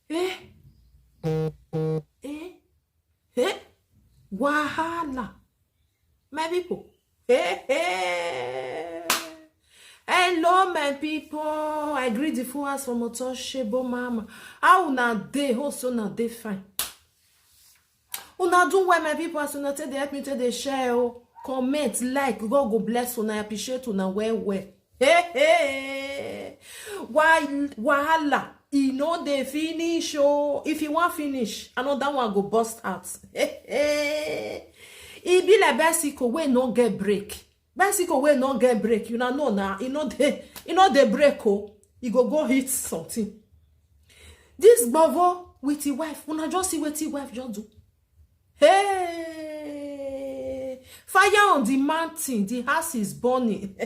Eh, eh, eh, wahala. My people. Hey, hey. Hello, my people. I greet the full house from Otoshebo Mama. How una dey? Also, na dey fine. Una do well, my people. As una take dey help me take dey share, comment, like. God go bless una. I appreciate una well. Hey, hey. Why wahala? E no dey finish, oh. If you want finish, another one go bust out. Hey, hey. E be like bicycle wey no get brake. Bicycle wey no get brake, you know na, e no dey brake, oh. E go hit something. This Gbovo with his wife, una just see what his wife just do. Hey, fire on the mountain, the house is burning.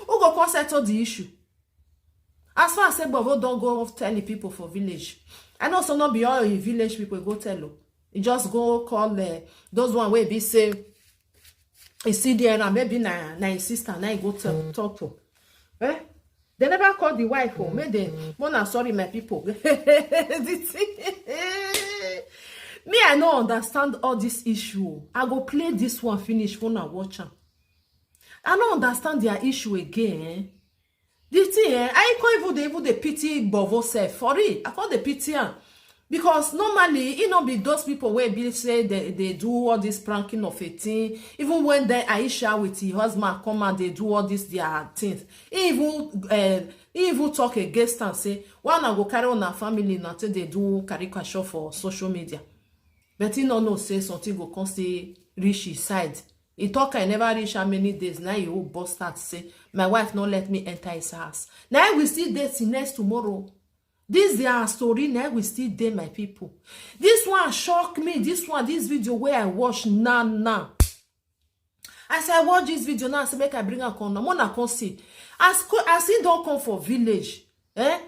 Who go come settle the issue? As far as say Gbovo don't go tell the people for village, I know some not be all in village people go tell you. You just go call those one wey be say you see there and maybe na his sister na go talk to. Eh? They never call the wife home. Make them mona sorry my people. Me, I no understand all this issue. I go play this one finish when I watch am. I no understand their issue again. The thing, I can't even the pity Gbovo self for it. I can't the pity am. Because normally, it not be those people where be say they do all this pranking of a thing. Even when they Aisha with her husband come and they do all this their things. He even talk against and say, one I go carry on our family until they do caricature for social media. But he no say something go come say reach his side. He talk I never reach how many days. Now you will bust out say, my wife not let me enter his house. Now we see this next tomorrow. This their story now we still dey, my people. This one shock me. This video where I watch now. As I watch this video now, I say make I bring a con. I'm gonna come see. As he don't come for village, eh?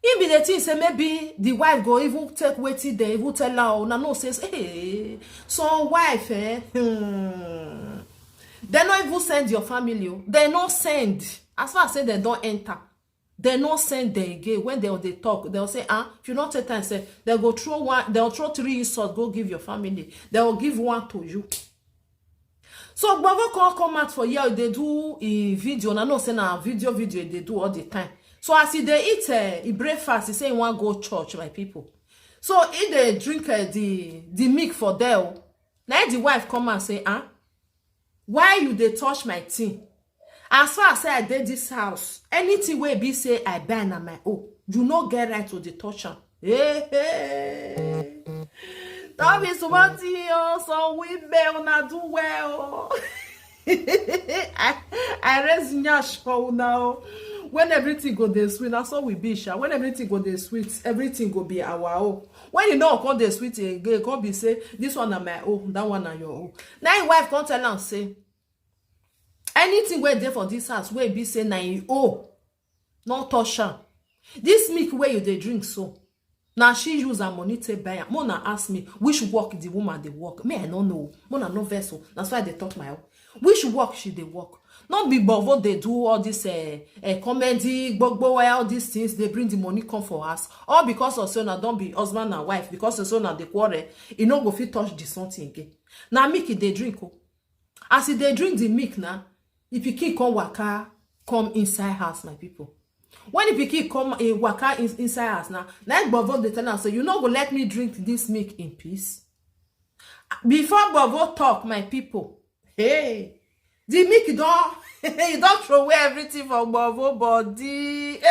He be the thing say maybe the wife go even take waiting there, even tell her, oh, no says, hey, so wife, eh? They not even send your family. They not send. As far as say they don't enter. They not send them again. When they talk, they'll say, if you not take time, say they'll go throw one, they'll throw 3 insults, go give your family. They'll give 1 to you. So Gbovo can't come out for here. They do a video. And I know say na video they do all the time. So as they eat a breakfast, he say he want go church, my people. So if they drink the milk for them, now the wife come and say, why you they touch my thing? As far as I did this house, anything where be say I buy na my own, you no get right to the touch am. Hey. That is what so we bear na do well. I raise nyash for now. When everything go dey sweet, that's all we be sha. When everything go dey sweet, everything go be our own. When you know come dey sweet again, come be say this one na my own, that one na your own. Now your wife come tell am say, anything where there for this house where be say na you not touch am. This milk where you dey drink so. Now she use her money to buy am. Mona ask me which work the woman dey work. Me I don't know. Mona no vessel. That's why they talk my own. Which work she dey work? Not be Gbovo they do all this comedy, Gbovo, all these things. They bring the money come for us. All because of so now don't be husband and wife. Because of so now they quarrel. You no go fit touch the something again. Now milk they drink. As they drink the milk now. If you keep come waka, come inside house, my people. When if you keep come waka inside house now Gbovo they tell us, so you not go let me drink this milk in peace. Before Gbovo talk, my people, hey, the milk don't you don't throw away everything for Gbovo body.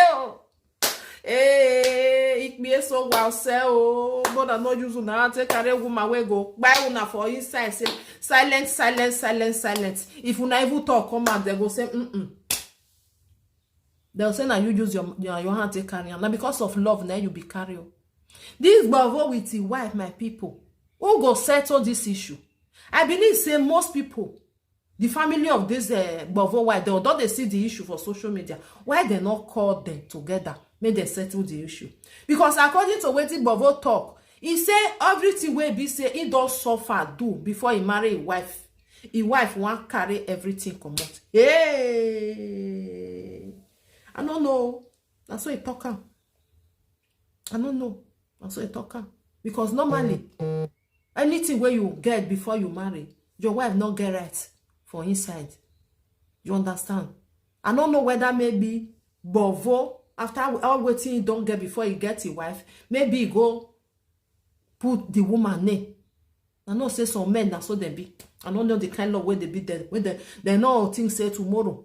Hey, it be so well sell. But I no use una take carry woman wey go buy una for inside say silence. If una even talk come out, they go say They'll say now you use your hand to carry am. Now because of love, now you be carry. This Gbovo with his wife, my people, who go settle this issue? I believe say most people, the family of this Gbovo wife, don't they see the issue for social media? Why they not call them together? Make they settle the issue. Because according to what Gbovo talk, he say everything will be say he don't suffer do before he marry his wife. His wife won't carry everything come out. Hey, I don't know. That's what he talk. I don't know. And so I talk am. Because normally, anything where you get before you marry, your wife not get right for inside. You understand? I don't know whether maybe Gbovo, after all waiting he don't get before he get his wife, maybe he go put the woman name. I know say some men that's so they be. I don't know the kind of way they be there. When they know things say tomorrow,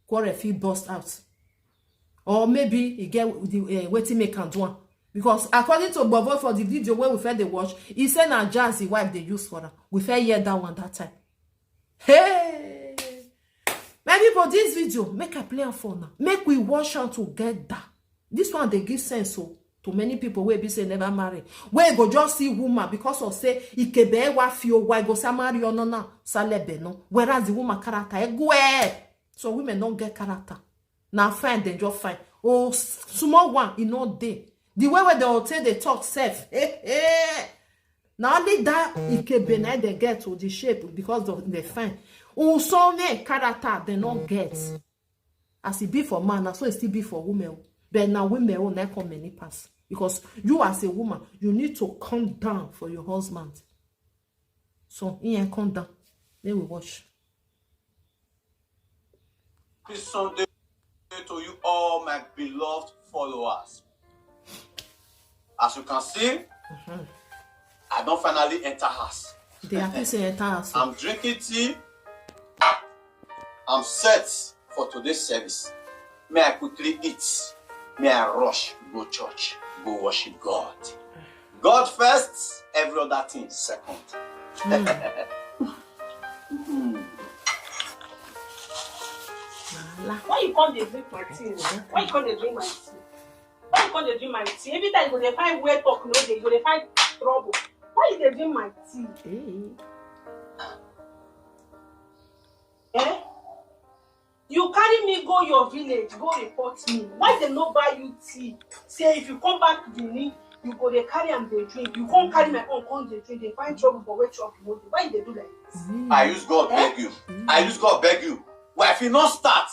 quarrel fit burst out. Or maybe he get the waiting make and do. Because according to Gbovo for the video where we fed the watch, he said na jazz the wife they use for her. We fed hear that one that time. Hey! My people, this video, make a play am for now. Make we watch am together. This one they give sense so to many people where be say never marry. Where go just see woman because of say ikebe wa fio why go say marry or no salebe no. Whereas the woman character so women don't get character. Now fine then just fine. Oh small one in no day. The way where they all say they talk safe. Now only that ikebe na they get to the shape because of the fine. Oh so many character they not get. As it be for man, so it still be for women. But now women will not come many pass. Because you as a woman, you need to calm down for your husband. So, in calm down. Then we watch. This Sunday to you all my beloved followers. As you can see, I don't finally enter house. They are saying enter house. I'm drinking tea. I'm set for today's service. May I quickly eat. May I rush, go church, go worship God. God first, every other thing second. Why you can't drink my tea? Why you can't drink my tea? Why you can't drink my tea? Every time you go to find where talk no day, you go to find trouble. Why you drink my tea? Eh? You carry me go your village, go report me. Why they not buy you tea? Say if you come back to the knee, you go they carry and they drink. You can't carry my own, come they drink. They find trouble for where trouble. Why they do like this? I use God beg you. I use God beg you. Well, if you not start,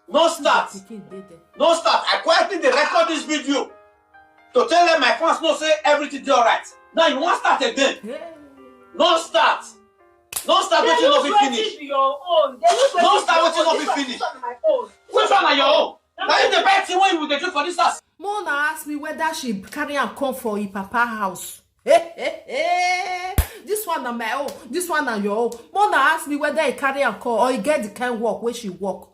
no start. No start. I quietly they record this video to tell them my fans no say everything is alright. Now you want start again. No start. No start what you not be finished. No start what you not be finished. Which one are your own? Now you the best thing when you will do for this house. Mona asked me whether she carry and come for her papa house. This one na my own. This one na your own. Mona asked me whether he carry and come or he get the kind work where she work.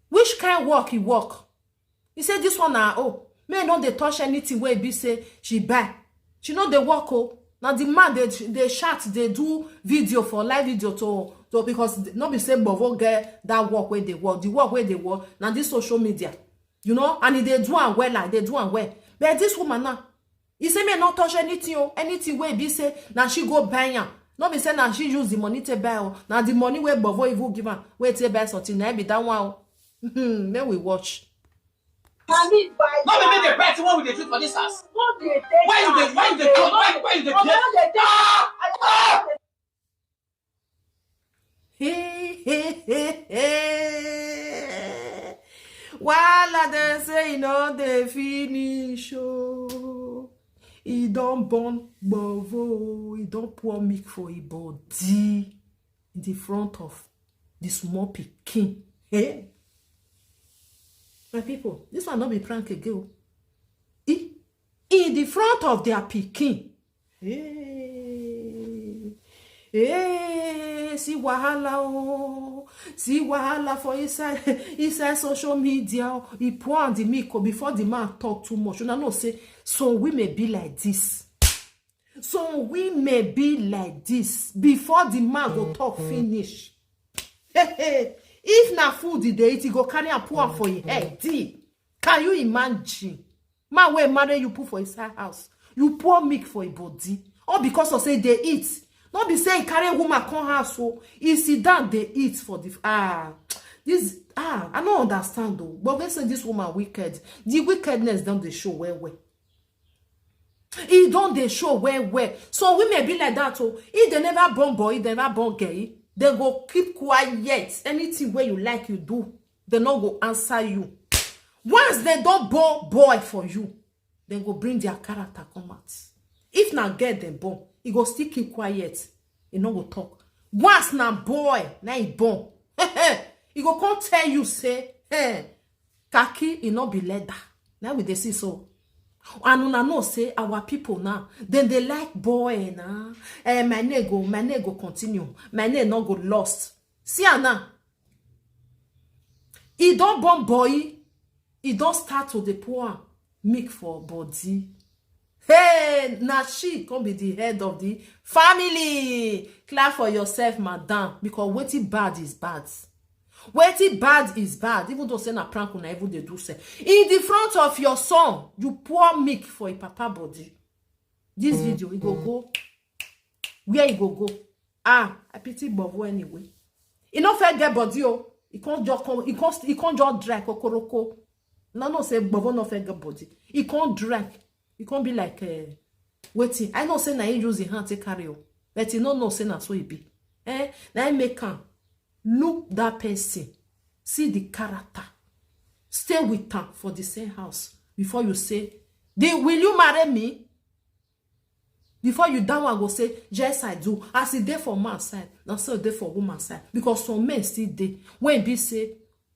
Which kind work he work? He said this one na oh. May not they touch anything where be say she buy. She know they work oh. Now the man they chat, they do video for live video to because not be say Gbovo get that work where they work, the work where they work, now this social media, you know, and they do and well, like they do and well. But this woman now, he say me not touch anything, oh, anything where be say now she go buy am. Not be say now she use the money to buy, oh, now the money where Gbovo even give her, where to buy something, now be that one. Then we watch. Not be the best one with the truth for this house. Why you the While they say no, they finish. Oh, he don't burn Gbovo. He don't pour milk for his body in the front of the small pikin. Hey. My people, this one not be prank again. In the front of their pikin. Hey, see wahala oh. See wahala for inside social media. He pour on the milk before the man talk too much. You know say, so we may be like this. So we may be like this before the man go talk finish. Hey. If na food they eat, he go carry and pour for your head. Can you imagine? Man wey marry you put for his house. You pour milk for your body. All because of say they eat. Not be say carry woman come house so he sit down they eat for the I don't understand though. But they say this woman wicked. The wickedness don't they show well. He don't they show well. So we may be like that oh. If they never born boy, they never born gay. They go keep quiet. Anything where you like, you do. They not go answer you. Once they don't born boy for you, then go bring their character come out. If na get them born, he go still keep quiet. He no go talk. Once na boy, na he born. He go come tell you say, hey, khaki he no be leather. Now we dey see so. And una know say our people now, then they like boy na. My name go continue. My name no go lost. See now. He don't born boy. He don't start to the poor milk for body. Hey, now she can be the head of the family. Clap for yourself, madam, because wetin bad is bad. Wetin bad is bad. Even though say na prank una even dey do say. In the front of your son, you pour milk for a papa body. This video, he go. Where he go? I pity Gbovo anyway. He no fit get body oh. He can't just drag kokoroko. No say Gbovo no fit get body. He can't drag. He can't be like waiting. I know say na he use his hand to carry o. But he no say na so he be. Na he make am look that person. See the character. Stay with her for the same house. Before you say, will you marry me? Before you down one go say, yes, I do. As it dey for man side, now so dey for woman side. Because some men still dey. When be say,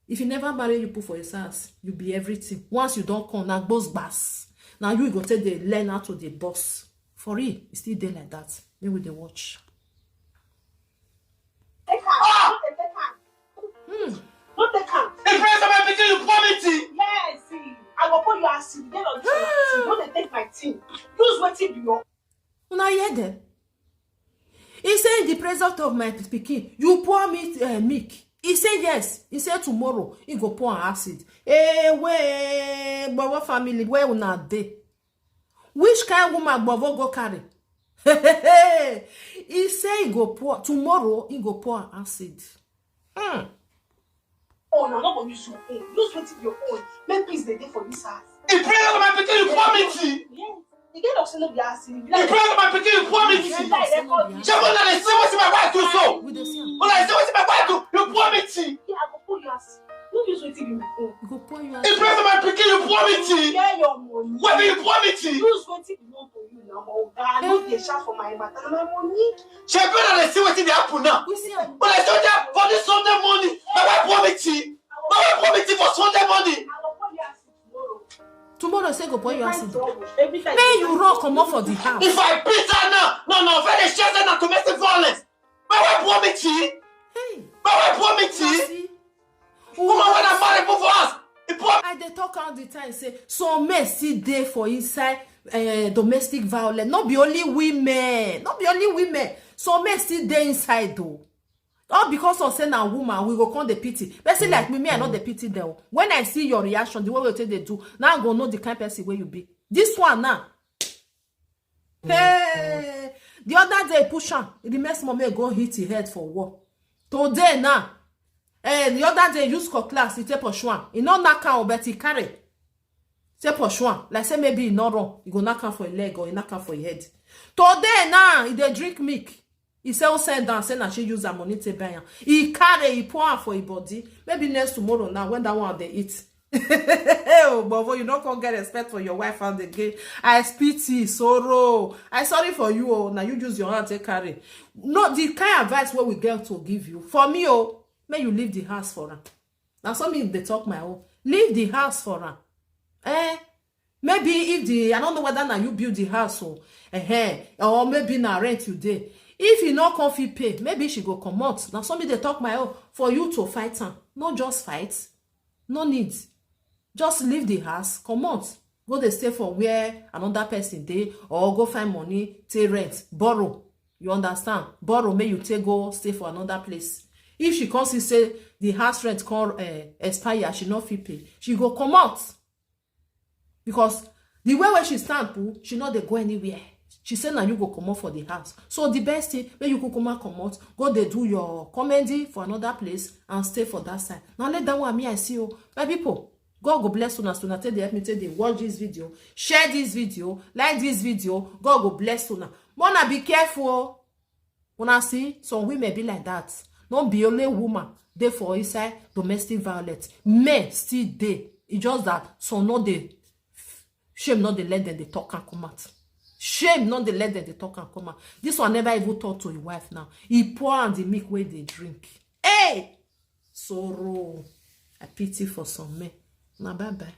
if you never marry, you put for your house, you be everything. Once you don't come, now boss bass. Now you go take the learn how to the boss. For real, it's still dey like that. Maybe they watch. Take her. Don't take her. The friends of my picking you quality. Yes, see. I will put you as you get on this one. Don't they take my team. Use what you do. Una hear them? He say in the presence of my pikin, you pour me milk. He say yes. He say tomorrow he go pour acid. Where Gbovo family where una dey? Which kind woman Gbovo go carry? He say he go pour tomorrow. He go pour acid. Oh, no, not going to use your own. Use what your own. Make peace they dey for this house. The friends of my picking you quality. Yes. You get up no be acid. The friends of my picking you quality. She will not say what my wife do so. When I say what my wife do, you quality. Yeah, I go put you as. Don't use what you own. You go pour your The friends of my picking you quality. Get your money. What do you quality? Use what you want for you now. I know they shout for my matter. My money. She better see what they happen now. We see am. When I told you for this Sunday morning, my wife quality. My wife quality for Sunday morning. I will put you as tomorrow. Tomorrow say go pour your acid. Every time. May you run comot for the house. If I beat her now, no, for the shares and domestic violence. My wife quality. Hey. My wife quality. See? Woman when I marry for us. I dey talk all the time say some men still dey for inside domestic violence. Not be only women. Some men still dey inside though. All because of saying a woman, we go come the pity. Person like me, I know the pity there. When I see your reaction, the way you take they do, now I go know the kind of person where you be. This one now. Hey, the other day push on. The next moment go hit his head for war. Today now. The other day use cutlass, he take Poshwan. He not knock out, but he carry. Take Poshwan. Like say maybe he not wrong. He go knock out for a leg or he knock out for a head. Today now, he dey drink milk. He say, oh, send down, say, na she use her money to buy him. He carry, he pour her for his body. Maybe next tomorrow now, when that one they eat. Oh, Gbovo, you not gonna get respect for your wife and again. I pity, sorrow. I sorry for you, oh. Now you use your hand to carry. No, the kind of advice what we get to give you. For me, oh, may you leave the house for her. Now, some people, they talk my own. Leave the house for her. Maybe if I don't know whether now you build the house, or maybe now rent you there. If you not come fit pay, maybe she go come out. Now somebody they talk my own for you to fight her. Not just fight. No need. Just leave the house, come out. Go dey stay for where another person dey, or go find money, take rent, borrow. You understand? Borrow, may you take go stay for another place. If she comes and say the house rent come expire, she not fit pay. She go come out. Because the way where she stand, she not dey go anywhere. She said, now you go come out for the house. So the best thing, when you go come out, go they do your comedy for another place and stay for that side. Now let that one me I see you. My people, God go bless una. So now tell they help me tell they watch this video, share this video, like this video. God go bless una. Wanna be careful. Wanna see some women be like that. Don't be only woman. They for inside domestic violence. Men still they. e just that some no dey shame, not dey let them dey talk and come out. Shame, not dey let them dey talk and come out. This one never even talk to his wife now. He pour on the milk where they drink. Hey, sorrow. I pity for some men. Now bye bye.